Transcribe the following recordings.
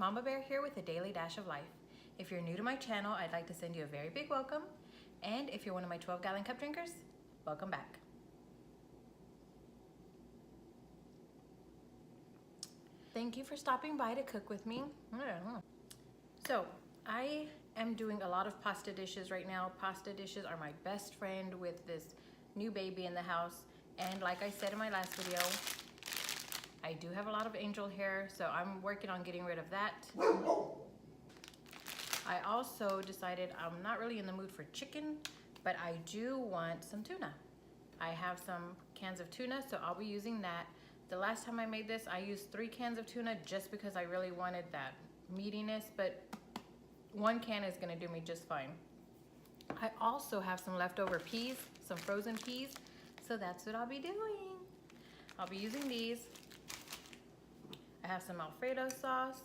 Mama Bear here with a daily dash of life. If you're new to my channel, I'd like to send you a very big welcome. And if you're one of my 12-gallon cup drinkers, welcome back. Thank you for stopping by to cook with me. So, I am doing a lot of pasta dishes right now. Pasta dishes are my best friend with this new baby in the house. And like I said in my last video, I do have a lot of angel hair, so I'm working on getting rid of that. I also decided I'm not really in the mood for chicken, but I do want some tuna. I have some cans of tuna, so I'll be using that. The last time I made this, I used 3 cans of tuna just because I really wanted that meatiness, but 1 can is gonna do me just fine. I also have some leftover peas, some frozen peas, so that's what I'll be doing. I'll be using these. I have some Alfredo sauce.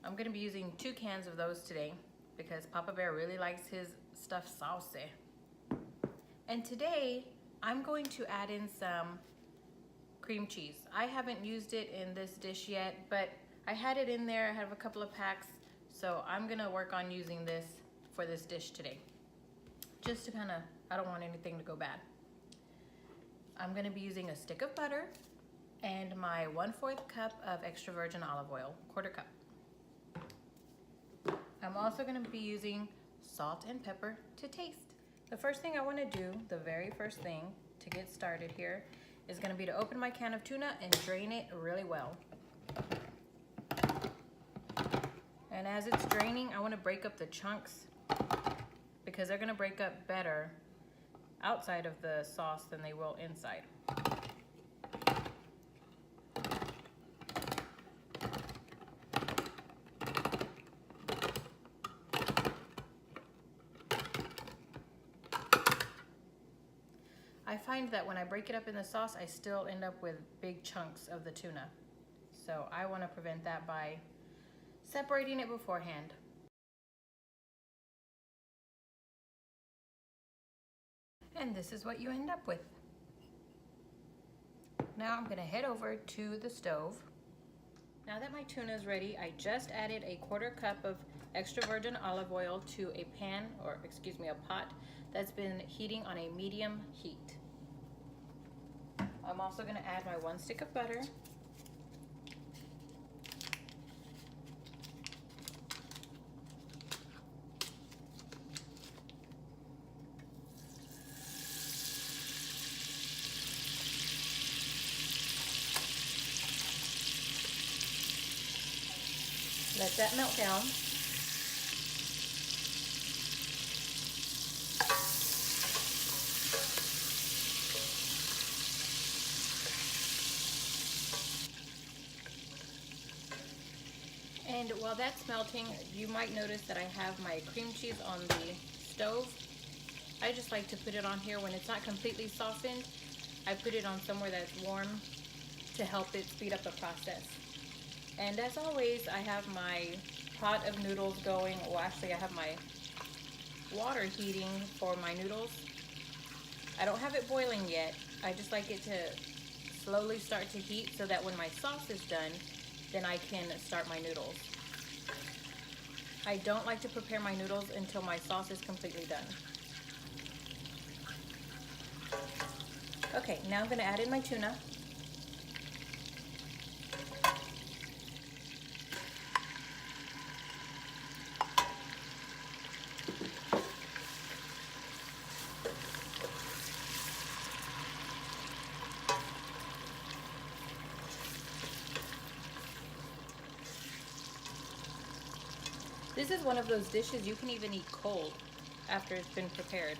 I'm gonna be using 2 cans of those today because Papa Bear really likes his stuff saucy. And today, I'm going to add in some cream cheese. I haven't used it in this dish yet, but I had it in there. I have a couple of packs, so I'm gonna work on using this for this dish today. Just to I don't want anything to go bad. I'm gonna be using a stick of butter and my 1/4 cup of extra virgin olive oil, 1/4 cup. I'm also gonna be using salt and pepper to taste. The first thing I wanna do, the very first thing to get started here, is gonna be to open my can of tuna and drain it really well. And as it's draining, I wanna break up the chunks because they're gonna break up better outside of the sauce than they will inside. I find that when I break it up in the sauce, I still end up with big chunks of the tuna. So I want to prevent that by separating it beforehand. And this is what you end up with. Now I'm going to head over to the stove. Now that my tuna is ready, I just added a 1/4 cup of extra virgin olive oil to a pan, or excuse me, a pot that's been heating on a medium heat. I'm also going to add my 1 stick of butter. Let that melt down. And while that's melting, you might notice that I have my cream cheese on the stove. I just like to put it on here when it's not completely softened. I put it on somewhere that's warm to help it speed up the process. And as always, I have my pot of noodles going. Well, actually, I have my water heating for my noodles. I don't have it boiling yet. I just like it to slowly start to heat so that when my sauce is done, then I can start my noodles. I don't like to prepare my noodles until my sauce is completely done. Okay, now I'm going to add in my tuna. This is one of those dishes you can even eat cold after it's been prepared.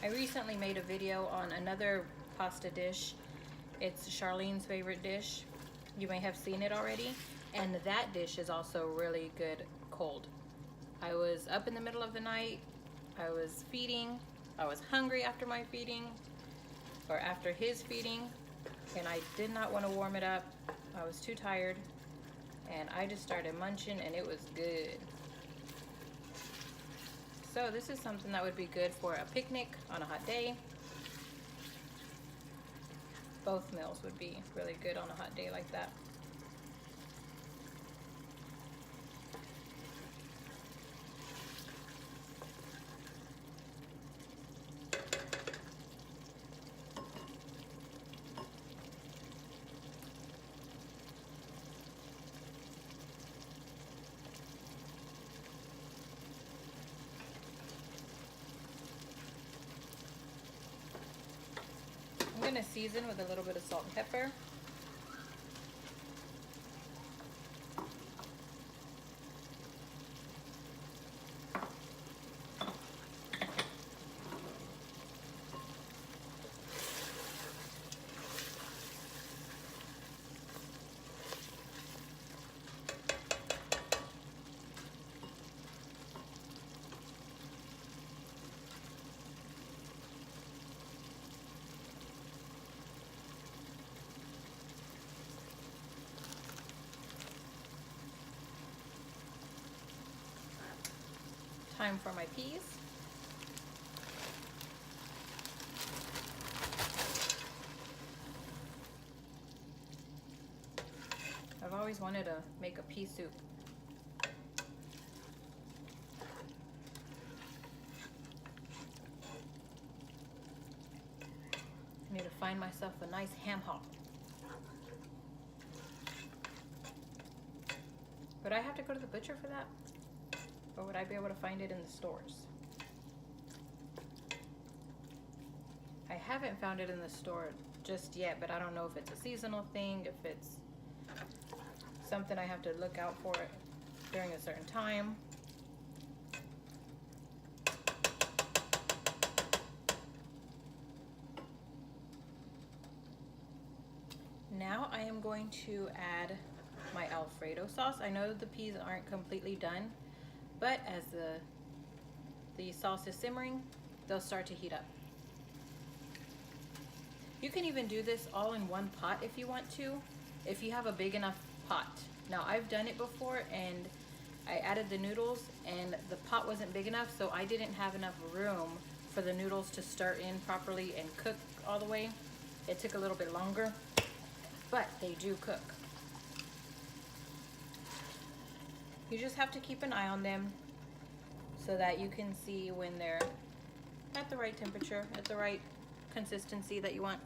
I recently made a video on another pasta dish. It's Charlene's favorite dish. You may have seen it already. And that dish is also really good cold. I was up in the middle of the night. I was feeding. I was hungry after my feeding, or after his feeding, and I did not want to warm it up. I was too tired, and I just started munching, and it was good. So this is something that would be good for a picnic on a hot day. Both meals would be really good on a hot day like that. I'm going to season with a little bit of salt and pepper. Time for my peas. I've always wanted to make a pea soup. I need to find myself a nice ham hock. Would I have to go to the butcher for that? Or would I be able to find it in the stores? I haven't found it in the store just yet, but I don't know if it's a seasonal thing, if it's something I have to look out for during a certain time. Now I am going to add my Alfredo sauce. I know the peas aren't completely done, but as the sauce is simmering, they'll start to heat up. You can even do this all in one pot if you want to, if you have a big enough pot. Now I've done it before and I added the noodles and the pot wasn't big enough, so I didn't have enough room for the noodles to start in properly and cook all the way. It took a little bit longer, but they do cook. You just have to keep an eye on them so that you can see when they're at the right temperature, at the right consistency that you want.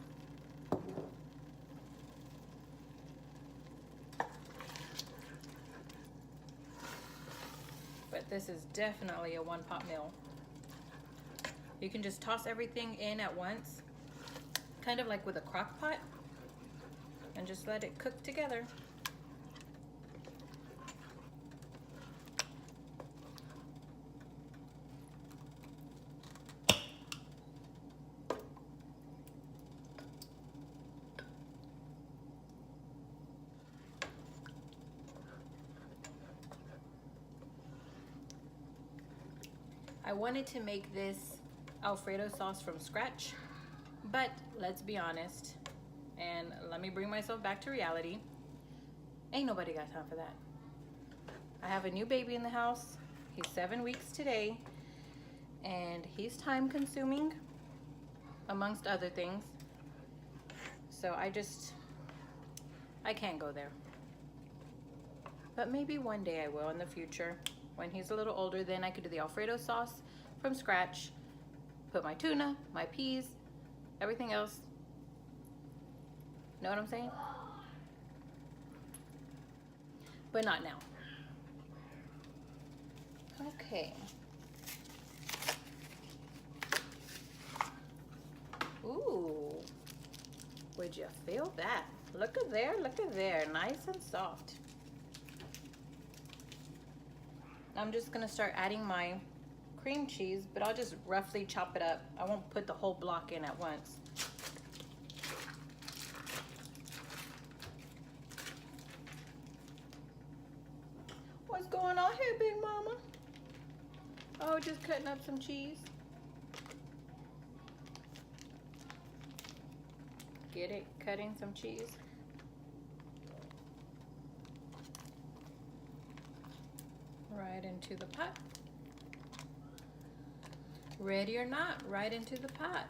But this is definitely a one-pot meal. You can just toss everything in at once, kind of like with a crock pot, and just let it cook together. I wanted to make this Alfredo sauce from scratch, but let's be honest, and let me bring myself back to reality. Ain't nobody got time for that. I have a new baby in the house. He's 7 weeks today, and he's time consuming, amongst other things. So I can't go there. But maybe one day I will in the future. When he's a little older, then I could do the Alfredo sauce from scratch, put my tuna, my peas, everything else. Know what I'm saying? But not now. Okay. Ooh, would you feel that? Look at there, nice and soft. I'm just gonna start adding my cream cheese, but I'll just roughly chop it up. I won't put the whole block in at once. What's going on here, Big Mama? Oh, just cutting up some cheese. Get it? Cutting some cheese. Right into the pot. Ready or not, right into the pot.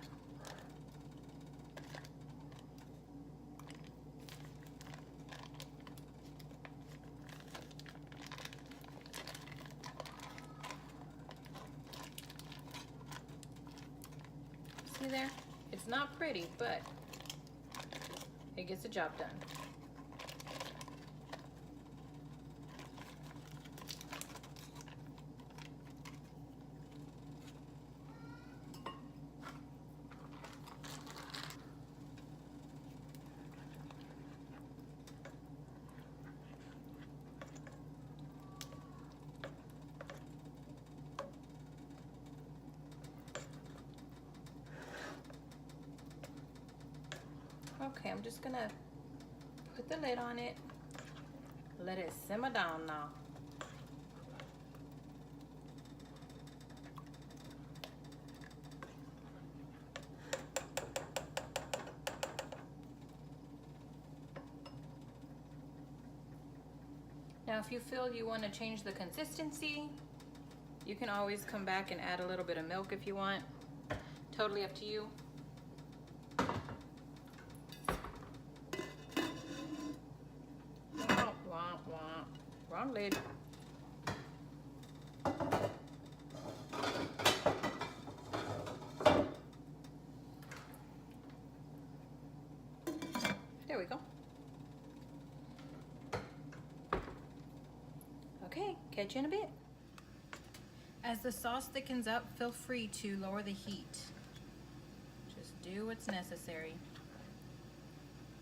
See there? It's not pretty, but it gets the job done. Okay, I'm just gonna put the lid on it, let it simmer down now. Now, if you feel you want to change the consistency, you can always come back and add a little bit of milk if you want. Totally up to you. Wrong lid. There we go. Okay, catch you in a bit. As the sauce thickens up, feel free to lower the heat. Just do what's necessary.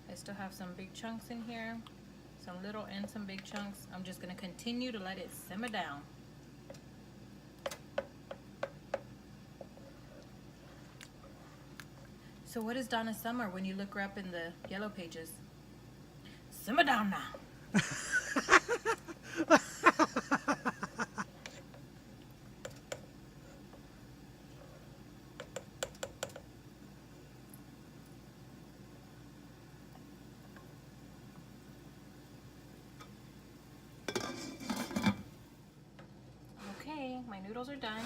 I still have some big chunks in here. Some little and some big chunks. I'm just going to continue to let it simmer down. So what is Donna Summer when you look her up in the yellow pages? Simmer down now. My noodles are done.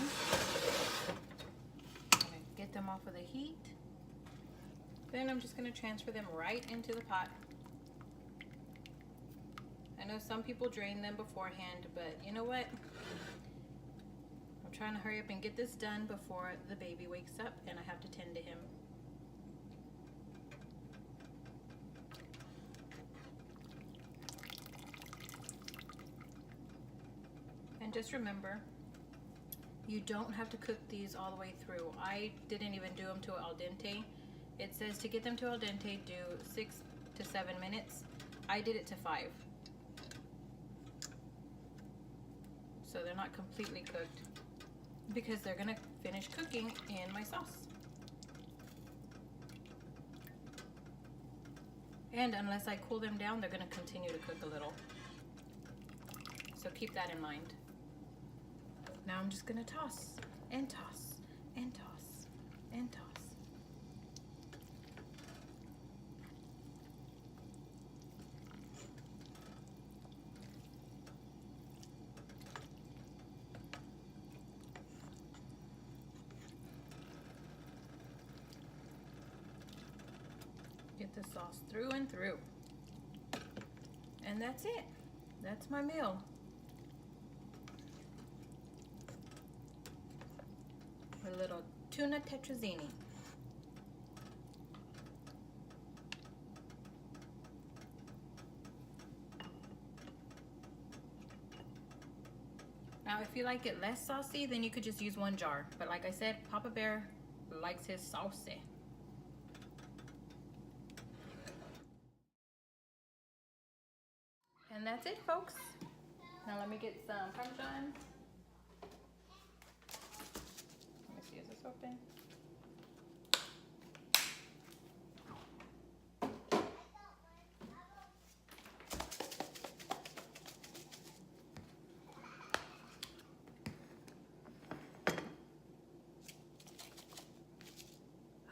I'm gonna get them off of the heat. Then I'm just gonna transfer them right into the pot. I know some people drain them beforehand, but you know what? I'm trying to hurry up and get this done before the baby wakes up and I have to tend to him. And just remember, you don't have to cook these all the way through. I didn't even do them to al dente. It says to get them to al dente, do 6 to 7 minutes. I did it to 5. So they're not completely cooked because they're gonna finish cooking in my sauce. And unless I cool them down, they're gonna continue to cook a little. So keep that in mind. Now I'm just gonna toss and toss and toss and toss. Get the sauce through and through. And that's it. That's my meal. A little Tuna Tetrazzini. Now if you like it less saucy, then you could just use 1 jar. But like I said, Papa Bear likes his saucy. And that's it, folks. Now let me get some Parmesan. Let me see, is this open?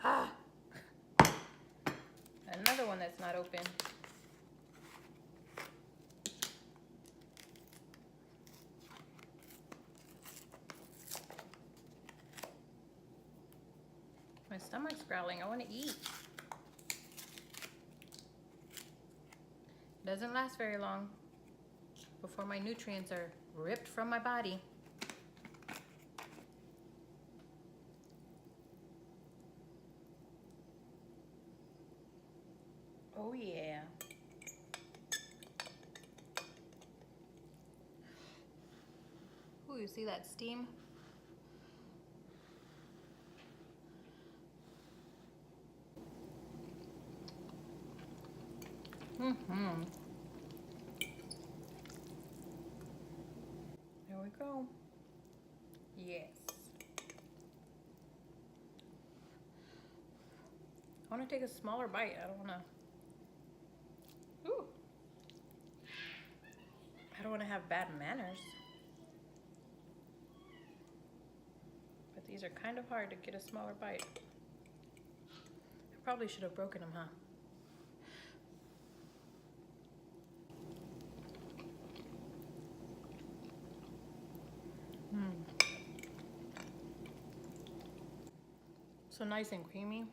Ah! Another one that's not open. stomach's growling. I want to eat. Doesn't last very long before my nutrients are ripped from my body. Oh yeah. Ooh, you see that steam? Mm-hmm. There we go. Yes. I want to take a smaller bite. I don't want to. Ooh. I don't want to have bad manners. But these are kind of hard to get a smaller bite. I probably should have broken them, huh? So nice and creamy.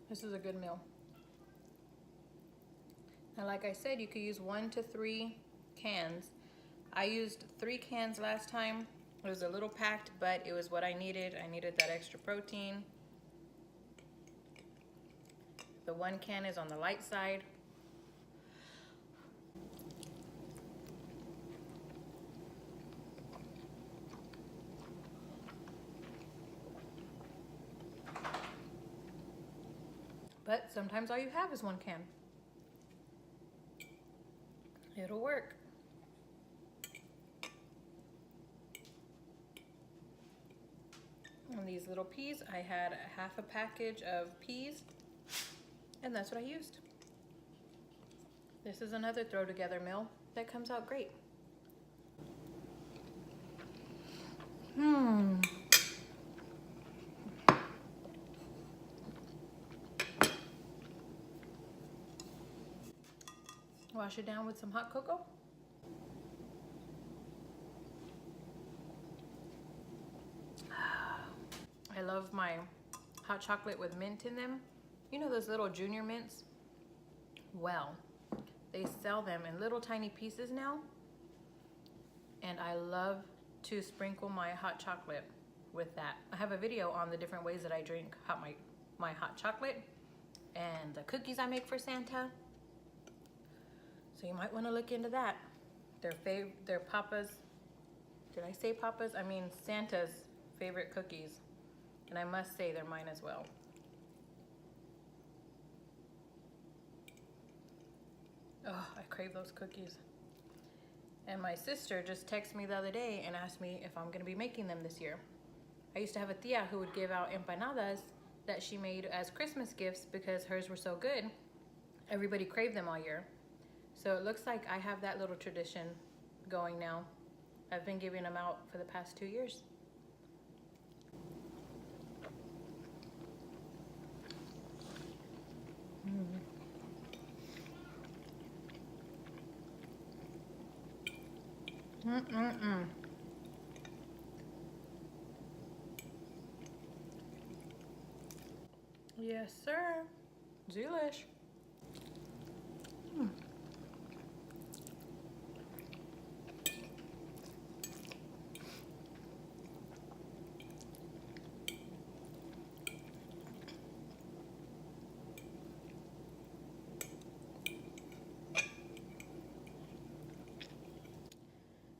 This is a good meal. Now, like I said, you could use 1 to 3 cans. I used 3 cans last time. It was a little packed, but it was what I needed. I needed that extra protein. The 1 can is on the light side. But sometimes all you have is 1 can. It'll work. On these little peas, I had half a package of peas, and that's what I used. This is another throw together meal that comes out great. Wash it down with some hot cocoa. I love my hot chocolate with mint in them. You know those little junior mints? Well, they sell them in little tiny pieces now. And I love to sprinkle my hot chocolate with that. I have a video on the different ways that I drink my hot chocolate and the cookies I make for Santa. So you might want to look into that. They're Papa's, did I say Papa's? I mean Santa's favorite cookies. And I must say they're mine as well. Oh, I crave those cookies. And my sister just texted me the other day and asked me if I'm gonna be making them this year. I used to have a tia who would give out empanadas that she made as Christmas gifts because hers were so good. Everybody craved them all year. So it looks like I have that little tradition going now. I've been giving them out for the past 2 years. Yes, sir. Delish.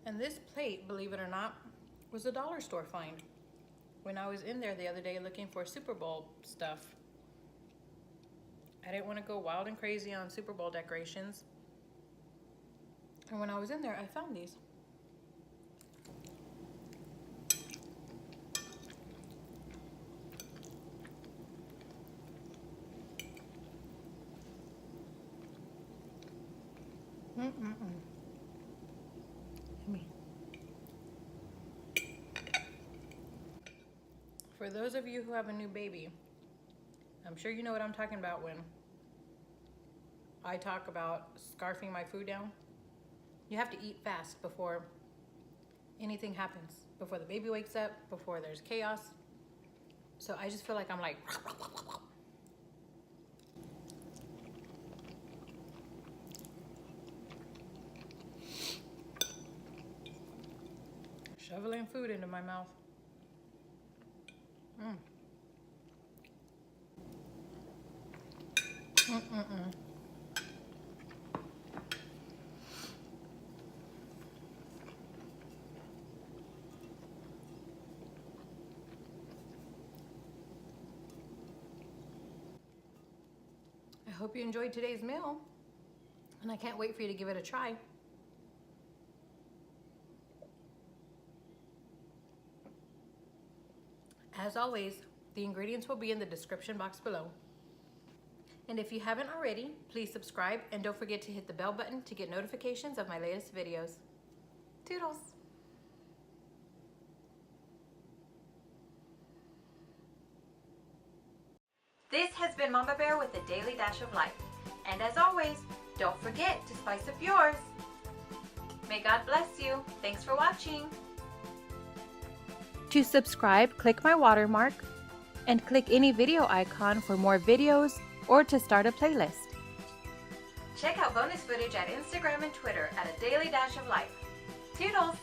And this plate, believe it or not, was a dollar store find. When I was in there the other day looking for Super Bowl stuff, I didn't want to go wild and crazy on Super Bowl decorations. And when I was in there, I found these. For For those of you who have a new baby, I'm sure you know what I'm talking about when I talk about scarfing my food down. You have to eat fast before anything happens, before the baby wakes up, before there's chaos. So I just feel like I'm like shoveling food into my mouth. I hope you enjoyed today's meal, and I can't wait for you to give it a try. As always, the ingredients will be in the description box below. And if you haven't already, please subscribe and don't forget to hit the bell button to get notifications of my latest videos. Toodles! This has been Mama Bear with a daily dash of life. And as always, don't forget to spice up yours. May God bless you. Thanks for watching. To subscribe, click my watermark and click any video icon for more videos or to start a playlist. Check out bonus footage at Instagram and Twitter at A Daily Dash of Life. Toodles!